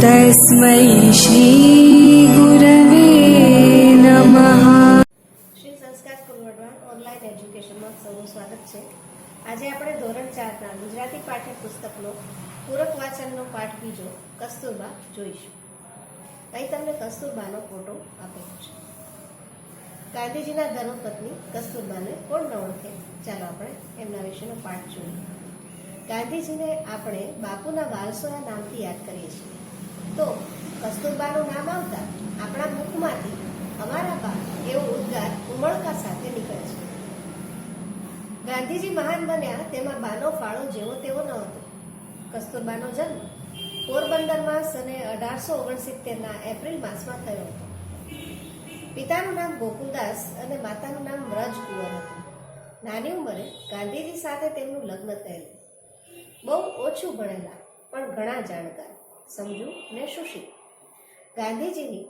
तस्मै श्रीगुरवे नमः। શ્રી સંસ્કાર સ્કૂલ વઢવાણ ઓનલાઈન એજ્યુકેશનમાં સૌનું સ્વાગત છે। આજે આપણે ધોરણ 4ના ગુજરાતી પાઠ્યપુસ્તકનો પૂરક વાંચનનો પાઠ બીજો કસ્તુરબા જોઈશું। અહીં તમને કસ્તુરબાનો ફોટો આપેલો છે। ગાંધીજીના ધર્મપત્ની કસ્તુરબાને કોણ ન ઓળખે? ચાલો આપણે એમના વિશેનો પાઠ જોઈએ। ગાંધીજીને આપણે બાપુના વાલસોના નામથી યાદ કરીએ છીએ, તો કસ્તુરબાનું નામ આવતા આપણા મુખમાંથી અમારા બા એવો ઉદ્ગાર ઉમળકા સાથે નીકળે છે। ગાંધીજી મહાન બન્યા તેમાં બાનો ફાળો જેવો તેવો ન હતો। કસ્તુરબાનો જન્મ પોરબંદરમાં સને 1869ના એપ્રિલ માસમાં થયો હતો। પિતાનું નામ ગોકુલદાસ અને માતાનું નામ વ્રજકુંવર હતું। નાની ઉંમરે ગાંધીજી સાથે તેમનું લગ્ન થયેલું। બહુ ઓછું ભણેલા પણ ઘણા જાણકાર, સમજુ ને સુશીલ। ગાંધીજીની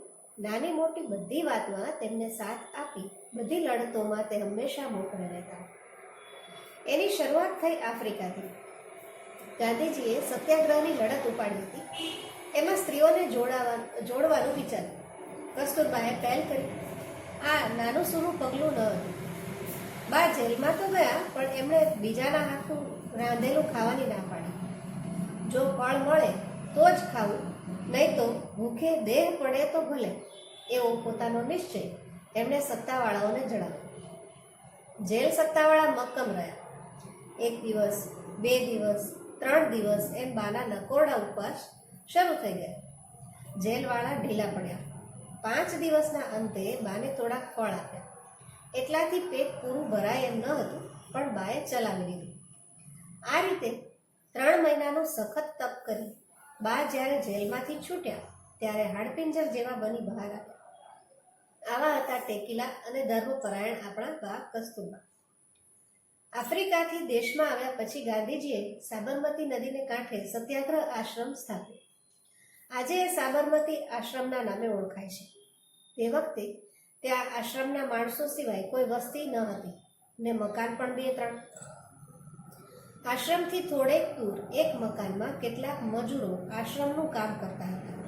નાની મોટી બધી વાતમાં તેમને સાથ આપી બધી લડતોમાં તે હંમેશા મોખરે રહેતા। એની શરૂઆત થઈ આફ્રિકાથી। ગાંધીજીએ સત્યાગ્રહની લડત ઉપાડી હતી। એમાં સ્ત્રીઓને જોડવાનું વિચાર્યું। કસ્તુરબાએ પહેલ કરી। આ નાનું સૂનું પગલું ન હતું। બા જેલમાં તો ગયા, પણ એમણે બીજાના હાથનું રાંધેલું ખાવાની ના પાડી। જો ફળ મળે તો જ ખાવું, નહીં તો ભૂખે દેહ પડે તો ભલે, એવો પોતાનો નિશ્ચય એમણે સત્તાવાળાઓને જણાવ્યો। જેલ સત્તાવાળા મક્કમ રહ્યા। 1 દિવસ, 2 દિવસ, 3 દિવસ એમ બાના નકોરડા ઉપવાસ શરૂ થઈ ગયા। જેલવાળા ઢીલા પડ્યા। 5 દિવસના અંતે બાને થોડાક ફળ આપ્યા। એટલાથી પેટ પૂરું ભરાય એમ ન હતું, પણ બાએ ચલાવી લીધું। આ રીતે 3 મહિનાનું સખત તપ કરી બા જ્યારે જેલમાંથી છૂટ્યા ત્યારે હાડપિંજર જેવા બની બહાર આવ્યા। આવા હતા ટેકીલા અને ધર્મપરાયણ આપણા બા કસ્તુરબા। આફ્રિકાથી દેશમાં આવ્યા પછી ગાંધીજીએ સાબરમતી નદીને કાંઠે સત્યાગ્રહ આશ્રમ સ્થાપ્યો। આજે એ સાબરમતી આશ્રમના નામે ઓળખાય છે। તે વખતે ત્યાં આશ્રમના માણસો સિવાય કોઈ વસ્તી ન હતી ને મકાન પણ 2-3। આશ્રમથી થોડેક દૂર એક મકાનમાં કેટલાક મજૂરો આશ્રમનું કામ કરતા હતા।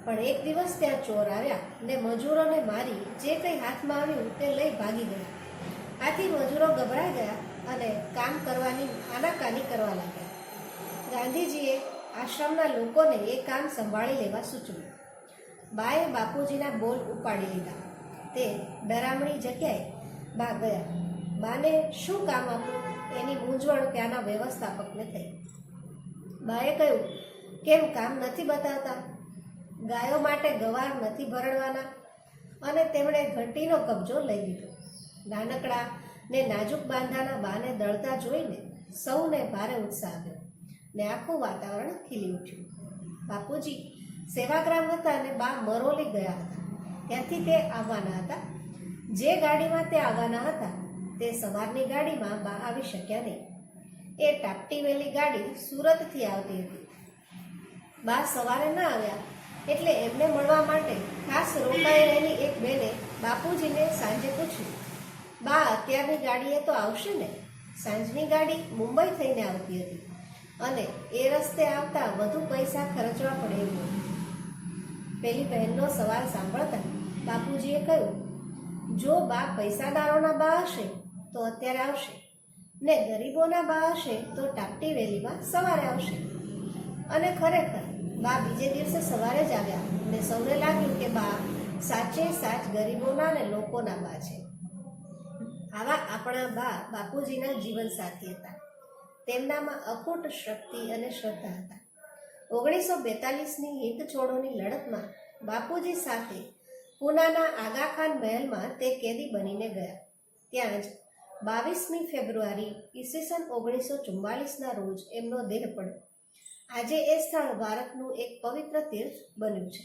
પણ એક દિવસ ત્યાં ચોર આવ્યા ને મજૂરોને મારી જે કંઈ હાથમાં આવ્યું તે લઈ ભાગી ગયા। આથી મજૂરો ગભરાઈ ગયા અને કામ કરવાની આનાકાની કરવા લાગ્યા। ગાંધીજીએ આશ્રમના લોકોને એ કામ સંભાળી લેવા સૂચવ્યું। બાએ બાપુજીના બોલ ઉપાડી લીધા। તે ડરામણી જગ્યાએ બા ગયા। બાને શું કામ આપવું એની મૂંઝવણ ત્યાંના વ્યવસ્થાપકને થઈ। બાએ કહ્યું, કેમ કામ નથી બતાવતા? ગાયો માટે ગવાર નથી ભરડવાના? અને તેમણે ઘંટીનો કબજો લઈ લીધો। નાનકડા ને નાજુક બાંધાના બાને દળતા જોઈને સૌને ભારે ઉત્સાહ આવ્યો ને આખું વાતાવરણ ખીલી ઉઠ્યું। બાપુજી સેવાગ્રામ હતા અને બા મરોલી ગયા હતા। ત્યાંથી તે આવવાના હતા। જે ગાડીમાં તે આવવાના હતા તે સવારની ગાડીમાં બા આવી શક્યા નહીં। એ ટાપટીવેલી ગાડી સુરતથી આવતી હતી। બા સવારે ન આવ્યા એટલે એમને મળવા માટે ખાસ રોકાઈ રહેલી એક બેને બાપુજીને સાંજે પૂછ્યું, બા અત્યારની ગાડીએ તો આવશે ને? સાંજની ગાડી મુંબઈ થઈને આવતી હતી અને એ રસ્તે આવતા વધુ પૈસા ખર્ચવા પડે એમ હતું। પેલી બહેનનો સવાલ સાંભળતા બાપુજીએ કહ્યું, જો બા પૈસાદારોના બા હશે તો અત્યારે આવશે ને ગરીબોના બા હશે તો ટાપટીવેલીમાં સવારે આવશે। અને ખરેખર બા બીજે દિવસે સવારે જ આવ્યા ને સૌને લાગ્યું કે બા સાચે સાચ ગરીબોના ને લોકોના બા છે। આવા આપણા બા બાપુજીના જીવનસાથી હતા। તેમનામાં અખૂટ શક્તિ અને શ્રદ્ધા હતા। 1942ની હિંદ છોડોની લડતમાં બાપુજી સાથે પૂનાના આગાખાન મહેલમાં તે કેદી બનીને ગયા। ત્યાં જ 22મી ફેબ્રુઆરી ઈસવીસન 1944ના રોજ એમનો દેહ પડ્યો। આજે એ સ્થળ ભારતનું એક પવિત્ર તીર્થ બન્યું છે।